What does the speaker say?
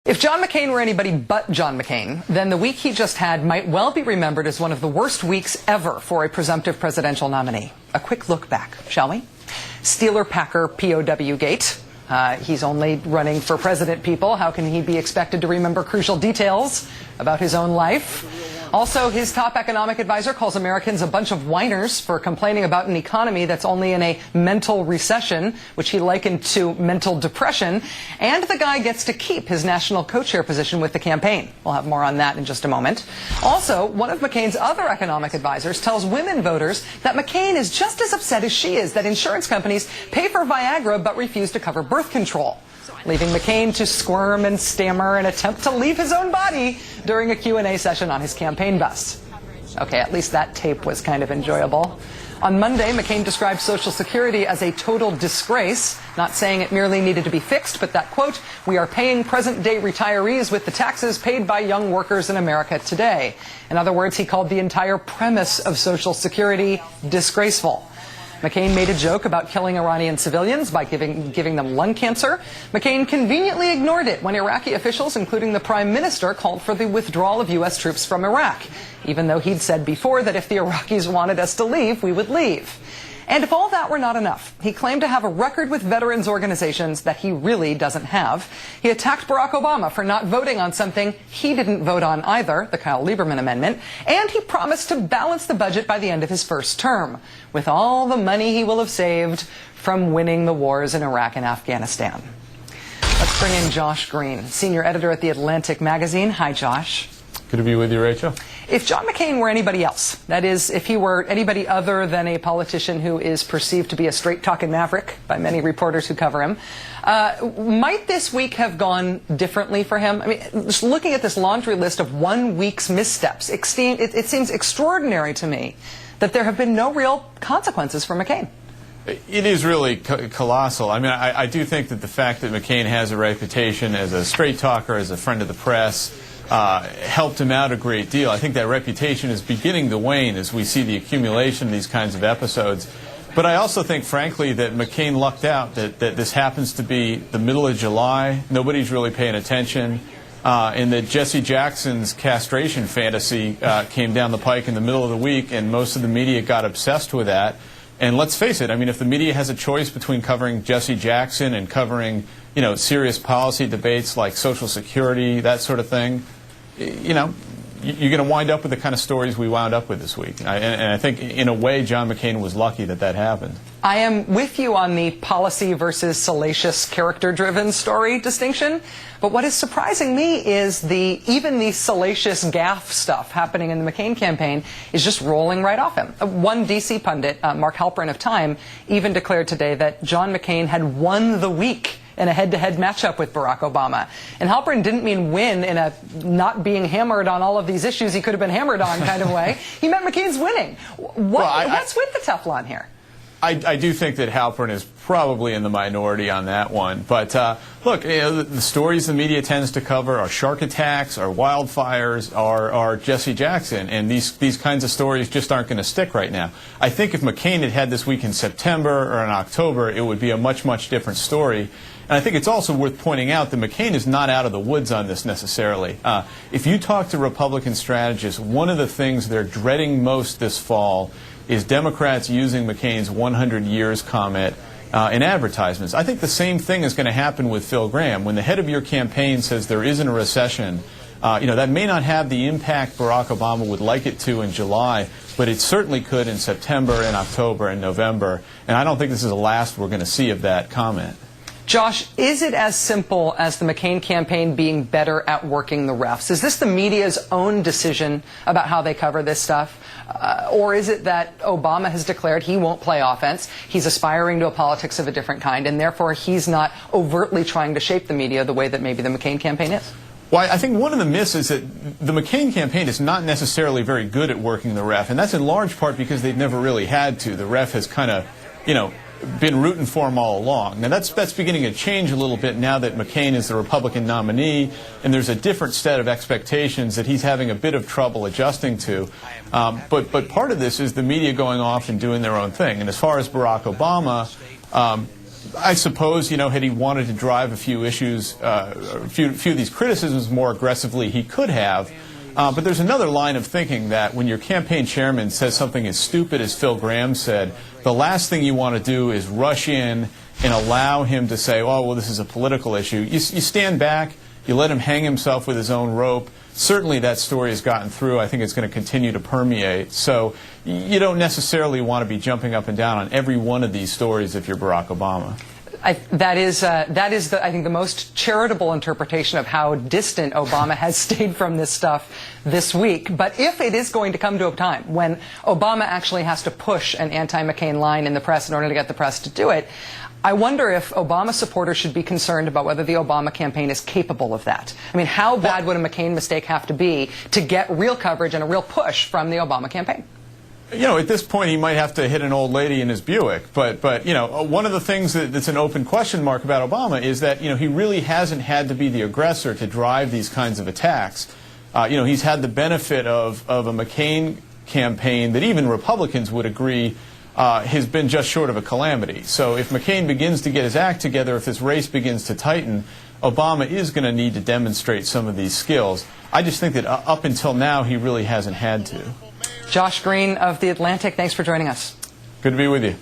If John McCain were anybody but John McCain, then the week he just had might well be remembered as one of the worst weeks ever for a presumptive presidential nominee. A quick look back, shall we? Steeler-Packer POW gate. He's only running for president, people. How can he be expected to remember crucial details about his own life? Also, his top economic advisor calls Americans a bunch of whiners for complaining about an economy that's only in a mental recession, which he likened to mental depression. And the guy gets to keep his national co-chair position with the campaign. We'll have more on that in just a moment. Also, one of McCain's other economic advisors tells women voters that McCain is just as upset as she is that insurance companies pay for Viagra but refuse to cover birth control, leaving McCain to squirm and stammer and attempt to leave his own body during a Q&A session on his campaign bus. Okay, at least that tape was kind of enjoyable. On Monday, McCain described Social Security as a total disgrace, not saying it merely needed to be fixed, but that, quote, "We are paying present-day retirees with the taxes paid by young workers in America today." In other words, he called the entire premise of Social Security disgraceful. McCain made a joke about killing Iranian civilians by giving them lung cancer. McCain conveniently ignored it when Iraqi officials, including the Prime Minister, called for the withdrawal of U.S. troops from Iraq, even though he'd said before that if the Iraqis wanted us to leave, we would leave. And if all that were not enough, he claimed to have a record with veterans organizations that he really doesn't have. He attacked Barack Obama for not voting on something he didn't vote on either, the Kyle Lieberman amendment, and he promised to balance the budget by the end of his first term, with all the money he will have saved from winning the wars in Iraq and Afghanistan. Let's bring in Josh Green, senior editor at The Atlantic magazine. Hi, Josh. Good to be with you, Rachel. If John McCain were anybody else, that is, if he were anybody other than a politician who is perceived to be a straight-talking maverick by many reporters who cover him, might this week have gone differently for him? I mean, just looking at this laundry list of 1 week's missteps, it seems extraordinary to me that there have been no real consequences for McCain. It is really colossal. I mean, I do think that the fact that McCain has a reputation as a straight talker, as a friend of the press, helped him out a great deal. I think that reputation is beginning to wane as we see the accumulation of these kinds of episodes. But I also think, frankly, that McCain lucked out that this happens to be the middle of July. Nobody's really paying attention. And that Jesse Jackson's castration fantasy came down the pike in the middle of the week, and most of the media got obsessed with that. And let's face it, I mean, if the media has a choice between covering Jesse Jackson and covering, you know, serious policy debates like Social Security, that sort of thing, you know, you're going to wind up with the kind of stories we wound up with this week. And I think, in a way, John McCain was lucky that that happened. I am with you on the policy versus salacious, character-driven story distinction. But what is surprising me is even the salacious gaffe stuff happening in the McCain campaign is just rolling right off him. One D.C. pundit, Mark Halperin of Time, even declared today that John McCain had won the week in a head-to-head matchup with Barack Obama. And Halperin didn't mean win in a not being hammered on all of these issues he could have been hammered on kind of way. He meant McCain's winning. What's with the Teflon here? I do think that Halperin is probably in the minority on that one. But look, you know, the stories the media tends to cover are shark attacks, are wildfires, are Jesse Jackson. And these kinds of stories just aren't going to stick right now. I think if McCain had had this week in September or in October, it would be a much, much different story. And I think it's also worth pointing out that McCain is not out of the woods on this necessarily. If you talk to Republican strategists, one of the things they're dreading most this fall is Democrats using McCain's 100 years comment in advertisements. I think the same thing is going to happen with Phil Gramm. When the head of your campaign says there isn't a recession, you know, that may not have the impact Barack Obama would like it to in July, but it certainly could in September and October and November. And I don't think this is the last we're going to see of that comment. Josh, is it as simple as the McCain campaign being better at working the refs? Is this the media's own decision about how they cover this stuff? Or is it that Obama has declared he won't play offense, he's aspiring to a politics of a different kind, and therefore he's not overtly trying to shape the media the way that maybe the McCain campaign is? Well, I think one of the myths is that the McCain campaign is not necessarily very good at working the ref, and that's in large part because they've never really had to. The ref has kind of, you know, been rooting for him all along. Now that's beginning to change a little bit now that McCain is the Republican nominee, and there's a different set of expectations that he's having a bit of trouble adjusting to. But part of this is the media going off and doing their own thing. And as far as Barack Obama, I suppose, had he wanted to drive a few issues, a few of these criticisms more aggressively, he could have. But there's another line of thinking that when your campaign chairman says something as stupid as Phil Gramm said, the last thing you want to do is rush in and allow him to say, oh, well, this is a political issue. You stand back, you let him hang himself with his own rope. Certainly that story has gotten through. I think it's going to continue to permeate. So you don't necessarily want to be jumping up and down on every one of these stories if you're Barack Obama. That is I think, the most charitable interpretation of how distant Obama has stayed from this stuff this week. But if it is going to come to a time when Obama actually has to push an anti-McCain line in the press in order to get the press to do it, I wonder if Obama supporters should be concerned about whether the Obama campaign is capable of that. I mean, how bad would a McCain mistake have to be to get real coverage and a real push from the Obama campaign? At this point, he might have to hit an old lady in his Buick. But one of the things that's an open question mark about Obama is that, he really hasn't had to be the aggressor to drive these kinds of attacks. He's had the benefit of a McCain campaign that even Republicans would agree has been just short of a calamity. So if McCain begins to get his act together, if this race begins to tighten, Obama is going to need to demonstrate some of these skills. I just think that up until now, he really hasn't had to. Josh Green of The Atlantic, thanks for joining us. Good to be with you.